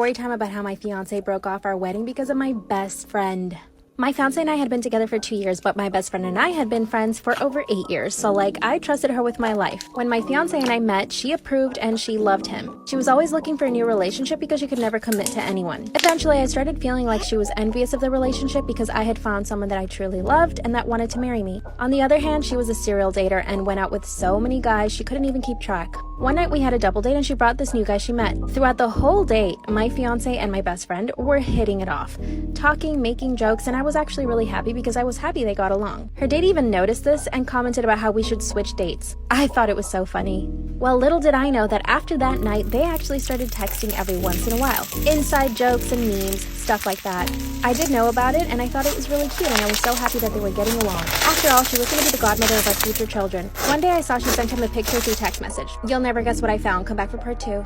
story time about how my fiance broke off our wedding because of my best friend. My fiance and I had been together for 2 years, but my best friend and I had been friends for over 8 years, so I trusted her with my life. When my fiance and I met, she approved and she loved him. She was always looking for a new relationship because she could never commit to anyone. Eventually, I started feeling like she was envious of the relationship because I had found someone that I truly loved and that wanted to marry me. On the other hand, she was a serial dater and went out with so many guys she couldn't even keep track. One night we had a double date and she brought this new guy she met. Throughout the whole date, my fiance and my best friend were hitting it off, talking, making jokes, and I was actually really happy because I was happy they got along. Her date even noticed this and commented about how we should switch dates. I thought it was so funny. Well, little did I know that after that night, they actually started texting every once in a while. Inside jokes and memes, stuff like that. I did know about it and I thought it was really cute and I was so happy that they were getting along. After all, she was going to be the godmother of our future children. One day I saw she sent him a picture through text message. You'll never guess what I found. Come back for part 2.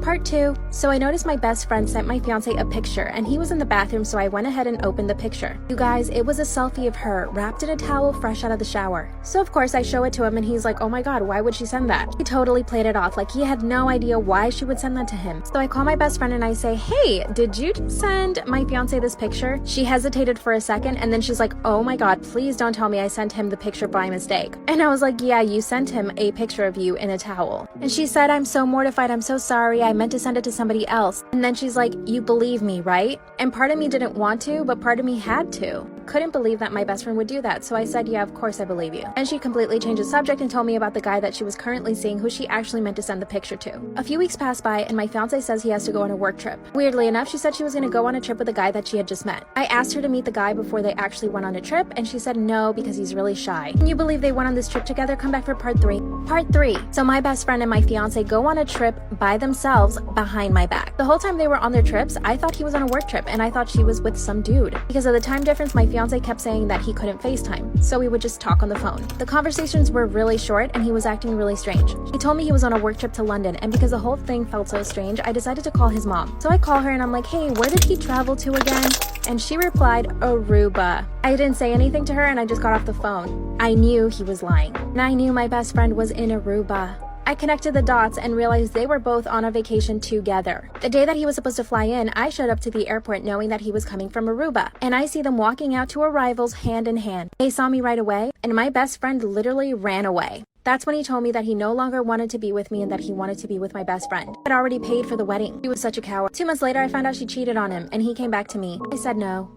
Part 2. So I noticed my best friend sent my fiance a picture and he was in the bathroom, so I went ahead and opened the picture. You guys, it was a selfie of her wrapped in a towel fresh out of the shower. So of course I show it to him and he's like, oh my god, why would she send that? He totally played it off like he had no idea why she would send that to him. So I call my best friend and I say, hey, did you send my fiance this picture? She hesitated for a second and then she's like, oh my god, please don't tell me I sent him the picture by mistake. And I was like, yeah, you sent him a picture of you in a towel. And she said, I'm so mortified, I'm so sorry, I meant to send it to somebody else. And then she's like, you believe me, right? And part of me didn't want to, but part of me had to. Couldn't believe that my best friend would do that, so I said, yeah, of course I believe you. And she completely changed the subject and told me about the guy that she was currently seeing who she actually meant to send the picture to. A few weeks passed by and my fiance says he has to go on a work trip. Weirdly enough, she said she was going to go on a trip with a guy that she had just met. I asked her to meet the guy before they actually went on a trip and she said no because he's really shy. Can you believe they went on this trip together? Come back for part 3. Part 3. So my best friend and my fiance go on a trip by themselves behind my back. The whole time they were on their trips, I thought he was on a work trip and I thought she was with some dude. Because of the time difference, my fiance kept saying that he couldn't FaceTime, so we would just talk on the phone. The conversations were really short and he was acting really strange. He told me he was on a work trip to London, and because the whole thing felt so strange, I decided to call his mom. So I call her and I'm like, hey, where did he travel to again? And she replied, Aruba. I didn't say anything to her and I just got off the phone. I knew he was lying. And I knew my best friend was in Aruba. I connected the dots and realized they were both on a vacation together. The day that he was supposed to fly in, I showed up to the airport knowing that he was coming from Aruba, and I see them walking out to arrivals hand in hand. They saw me right away, and my best friend literally ran away. That's when he told me that he no longer wanted to be with me and that he wanted to be with my best friend. I'd already paid for the wedding. He was such a coward. 2 months later, I found out she cheated on him, and he came back to me. I said no.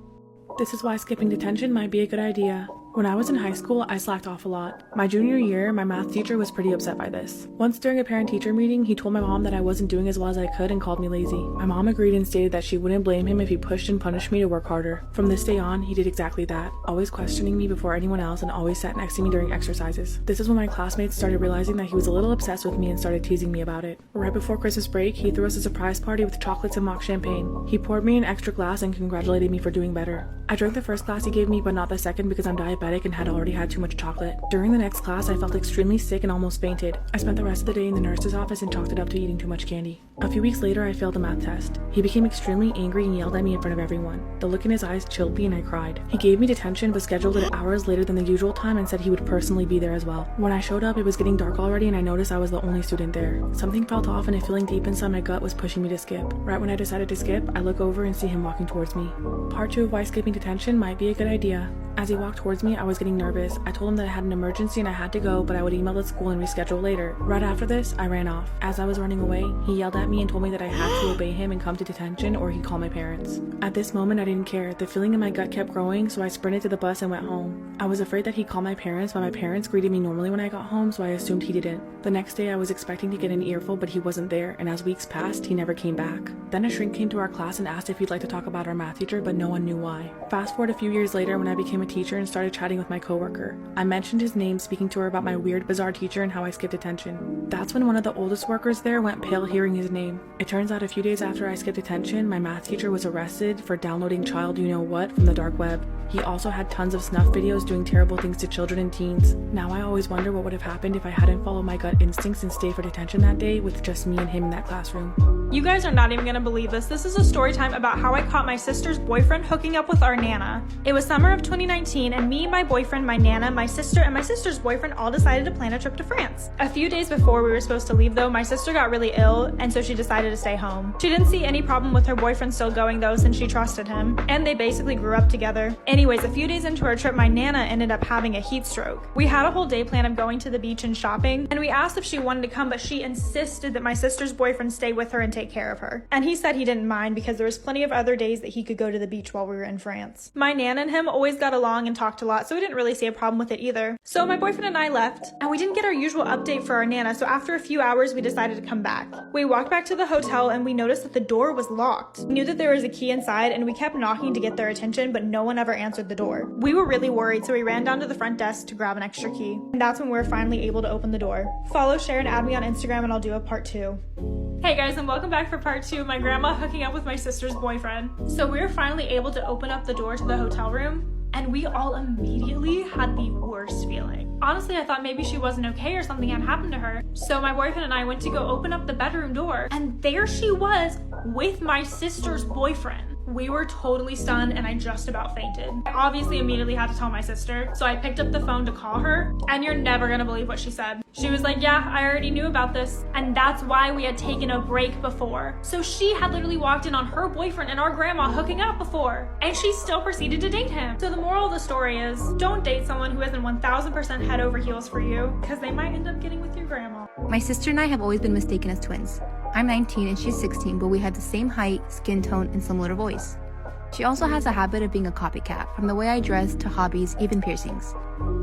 This is why skipping detention might be a good idea. When I was in high school, I slacked off a lot. My junior year, my math teacher was pretty upset by this. Once during a parent-teacher meeting, he told my mom that I wasn't doing as well as I could and called me lazy. My mom agreed and stated that she wouldn't blame him if he pushed and punished me to work harder. From this day on, he did exactly that, always questioning me before anyone else and always sat next to me during exercises. This is when my classmates started realizing that he was a little obsessed with me and started teasing me about it. Right before Christmas break, he threw us a surprise party with chocolates and mock champagne. He poured me an extra glass and congratulated me for doing better. I drank the first glass he gave me, but not the second because I'm diabetic and had already had too much chocolate. During the next class, I felt extremely sick and almost fainted. I spent the rest of the day in the nurse's office and chalked it up to eating too much candy. A few weeks later, I failed a math test. He became extremely angry and yelled at me in front of everyone. The look in his eyes chilled me and I cried. He gave me detention but scheduled it hours later than the usual time and said he would personally be there as well. When I showed up, it was getting dark already and I noticed I was the only student there. Something felt off and a feeling deep inside my gut was pushing me to skip. Right when I decided to skip, I look over and see him walking towards me. Part 2 of why skipping detention might be a good idea. As he walked towards me, I was getting nervous. I told him that I had an emergency and I had to go, but I would email the school and reschedule later. Right after this, I ran off. As I was running away, he yelled at me and told me that I had to obey him and come to detention or he'd call my parents. At this moment, I didn't care. The feeling in my gut kept growing, so I sprinted to the bus and went home. I was afraid that he'd call my parents, but my parents greeted me normally when I got home, so I assumed he didn't. The next day, I was expecting to get an earful, but he wasn't there, and as weeks passed, he never came back. Then a shrink came to our class and asked if he'd like to talk about our math teacher, but no one knew why. Fast forward a few years later when I became a teacher and started chatting with my coworker. I mentioned his name, speaking to her about my weird, bizarre teacher and how I skipped attention. That's when one of the oldest workers there went pale hearing his name. It turns out a few days after I skipped attention, my math teacher was arrested for downloading child you-know-what from the dark web. He also had tons of snuff videos was doing terrible things to children and teens. Now I always wonder what would have happened if I hadn't followed my gut instincts and stayed for detention that day with just me and him in that classroom. You guys are not even gonna believe this. This is a story time about how I caught my sister's boyfriend hooking up with our Nana. It was summer of 2019 and me, my boyfriend, my Nana, my sister, and my sister's boyfriend all decided to plan a trip to France. A few days before we were supposed to leave though, my sister got really ill and so she decided to stay home. She didn't see any problem with her boyfriend still going though since she trusted him, and they basically grew up together. Anyways, a few days into our trip, my Nana ended up having a heat stroke. We had a whole day plan of going to the beach and shopping, and we asked if she wanted to come, but she insisted that my sister's boyfriend stay with her and take care of her. And he said he didn't mind because there was plenty of other days that he could go to the beach while we were in France. My Nana and him always got along and talked a lot, so we didn't really see a problem with it either. So my boyfriend and I left, and we didn't get our usual update for our Nana, so after a few hours we decided to come back. We walked back to the hotel and we noticed that the door was locked. We knew that there was a key inside and we kept knocking to get their attention, but no one ever answered the door. We were really worried, so we ran down to the front desk to grab an extra key. And that's when we were finally able to open the door. Follow, share, and add me on Instagram and I'll do a part 2. Hey guys, and welcome back for part 2 of my grandma hooking up with my sister's boyfriend. So we were finally able to open up the door to the hotel room, and we all immediately had the worst feeling. Honestly, I thought maybe she wasn't okay or something had happened to her. So my boyfriend and I went to go open up the bedroom door, and there she was with my sister's boyfriend. We were totally stunned and I just about fainted. I obviously immediately had to tell my sister, so I picked up the phone to call her, and you're never gonna believe what she said. She was like, yeah, I already knew about this, and that's why we had taken a break before. So she had literally walked in on her boyfriend and our grandma hooking up before, and she still proceeded to date him. So the moral of the story is, don't date someone who isn't 1000% head over heels for you, because they might end up getting with your grandma. My sister and I have always been mistaken as twins. I'm 19 and she's 16, but we have the same height, skin tone, and similar voice. She also has a habit of being a copycat, from the way I dress to hobbies, even piercings.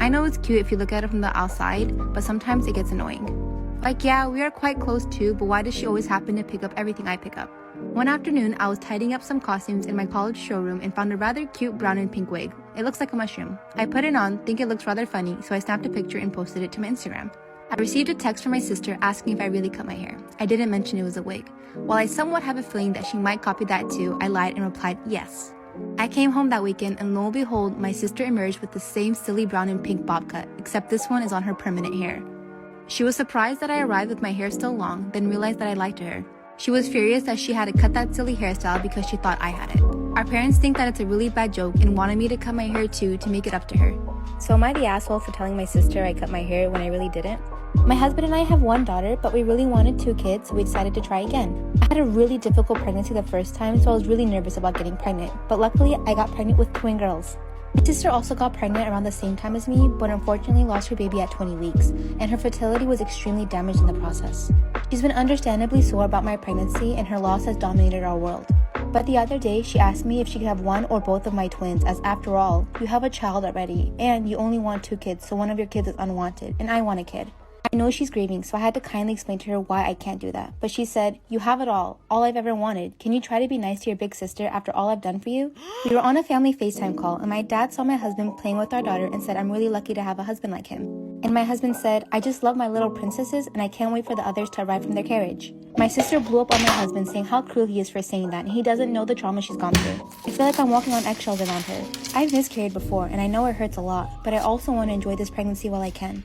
I know it's cute if you look at it from the outside, but sometimes it gets annoying. Like, yeah, we are quite close too, but why does she always happen to pick up everything I pick up? One afternoon, I was tidying up some costumes in my college showroom and found a rather cute brown and pink wig. It looks like a mushroom. I put it on, think it looks rather funny, so I snapped a picture and posted it to my Instagram. I received a text from my sister asking if I really cut my hair. I didn't mention it was a wig. While I somewhat have a feeling that she might copy that too, I lied and replied yes. I came home that weekend and lo and behold, my sister emerged with the same silly brown and pink bob cut, except this one is on her permanent hair. She was surprised that I arrived with my hair still long, then realized that I lied to her. She was furious that she had to cut that silly hairstyle because she thought I had it. Our parents think that it's a really bad joke and wanted me to cut my hair too to make it up to her. So am I the asshole for telling my sister I cut my hair when I really didn't? My husband and I have one daughter, but we really wanted 2 kids, so we decided to try again. I had a really difficult pregnancy the first time, so I was really nervous about getting pregnant, but luckily I got pregnant with twin girls. My sister also got pregnant around the same time as me, but unfortunately lost her baby at 20 weeks, and her fertility was extremely damaged in the process. She's been understandably sore about my pregnancy, and her loss has dominated our world. But the other day, she asked me if she could have one or both of my twins, as after all, you have a child already, and you only want 2 kids, so one of your kids is unwanted, and I want a kid. I know she's grieving, so I had to kindly explain to her why I can't do that. But she said, you have it all I've ever wanted. Can you try to be nice to your big sister after all I've done for you? We were on a family FaceTime call, and my dad saw my husband playing with our daughter and said, I'm really lucky to have a husband like him. And my husband said, I just love my little princesses, and I can't wait for the others to arrive from their carriage. My sister blew up on my husband, saying how cruel he is for saying that, and he doesn't know the trauma she's gone through. I feel like I'm walking on eggshells around her. I've miscarried before, and I know it hurts a lot, but I also want to enjoy this pregnancy while I can.